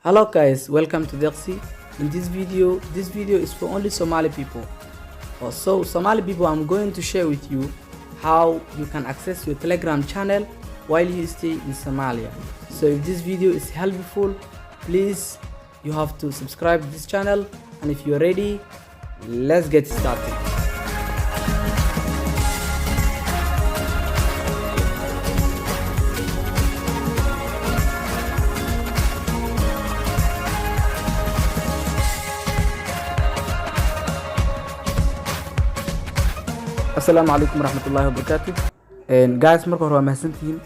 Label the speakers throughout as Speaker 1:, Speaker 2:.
Speaker 1: Hello guys, welcome to Dexy. In this video is for only Somali people. So Somali people, I'm going to share with you how you can access your Telegram channel while you stay in Somalia. So if this video is helpful, please you have to subscribe to this channel, and if you're ready, let's get started. السلام عليكم ورحمة الله وبركاته. guys marka hore waa mahadsantihiin.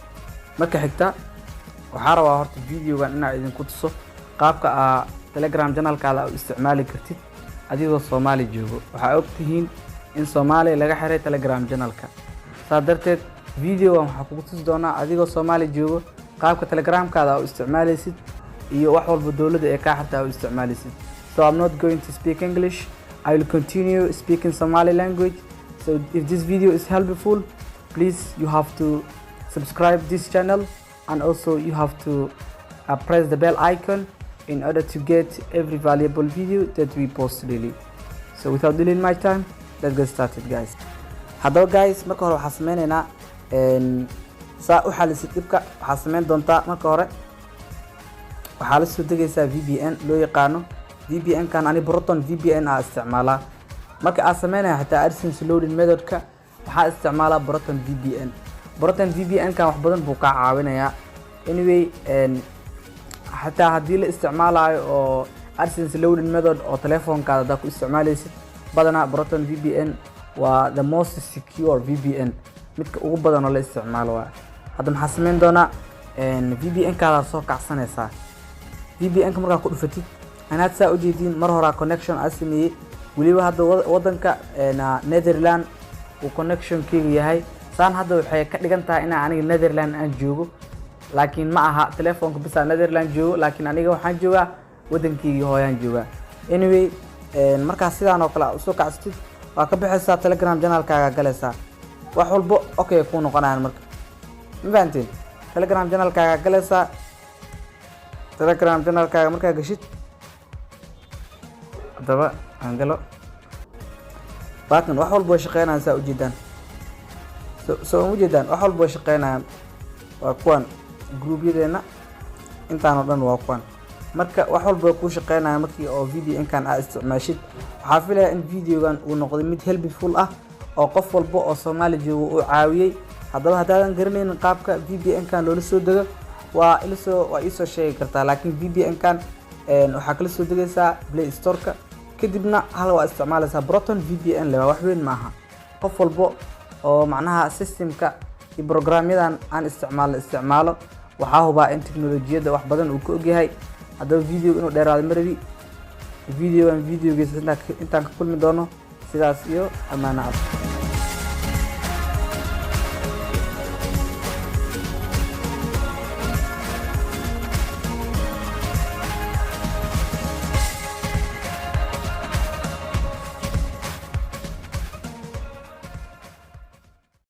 Speaker 1: Marka xigta waxaan rabaa horta videogan inaan idin ku tuso qaabka aad Telegram channel-kaada u isticmaali kartid adigoo Soomaali joogo. Waxaa ogtihiin in Soomaali laga xiray Telegram channel-ka. Saa darteed videogan waxaan kugu tusi doonaa adigoo Soomaali joogo qaabka Telegram-kaada u isticmaalaysid iyo wax walba dawladda ee ka xirta u isticmaalaysid. So I'm not going to speak English. I will continue speaking Somali language. So if this video is helpful, please you have to subscribe this channel, and also you have to press the bell icon in order to get every valuable video that we post daily. So without delaying my time, let's get started guys. Hello guys, marka hore waxaan sameeynaa saa u xalisid dibka. Waxaan sameyn doontaa marka hore waxaa la soo degaysaa VPN loo yaqaano. VPN kan ani Proton VPN aan isticmaalaa. marka aan sameeynaa xitaa AdSense loading method-ka waxaa isticmaalaa Proton VPN. Proton VPN kan wax badan buu ka caawinayaa. Anyway, xitaa haddii la isticmaalayo oo AdSense loading method oo telefoonkaada aad ku isticmaalaysid, badanaa Proton VPN waa the most secure VPN, midka ugu badan oo la isticmaalo waa. Hadda maxaa sameyn doonaa VPN-kaada soo kacsanaysaa. VPN-ka markaa ku dhufatid anaad saa u jeedin mar hore connection aad sameeyay waliba hadda wadanka Netherland uu connection kiigu yahay. Saan hadda waxay ka dhigan tahay in aniga Netherland aan joogo, laakiin ma aha telefoonka bisa Netherland joogo, laakiin aniga waxaan joogaa wadankayga hooyaan joogaa. Anyway, marka sidaan oo kale u soo kacsatid waa ka bixaysaa Telegram channel-kaaga galaysaa. wax walba okay ku noqonayaan marka. Ma fahanteen? Telegram channel-kaaga galaysaa. Telegram channel-kaaga markaa gashid hadaba aan galo baakan wax walba way shaqeynayaan saa u jeedaan. soo u jeedaan wax walba way shaqeynayaan. waa kuwan group-yadeena intaan oo dhan waa kuwan. marka wax walba ku shaqeynayaan markii oo VPN-kan aad isticmaashid. waxaa filayaa in videogan uu noqdo mid helpful ah oo qof walba oo Soomaali joogo uu caawiyay. haddaba haddaadan garanaynin qaabka VPN-kan loola soo dego waa isoo sheegi kartaa, laakiin VPN-kan waxaa kala soo degaysaa Play Store-ka kadibna hal waa isticmaalaysaa Proton VPN le. wax weyn maaha. qof walba oo macnaha systemka iyo programyadan aan isticmaalo waxaa hubaa in teknolojiyada wax badan uu ka ogyahay. haddaba video inuu dheeraado marabi. videogiisa intaan ka kulmi doono sidaas iyo amaana ah.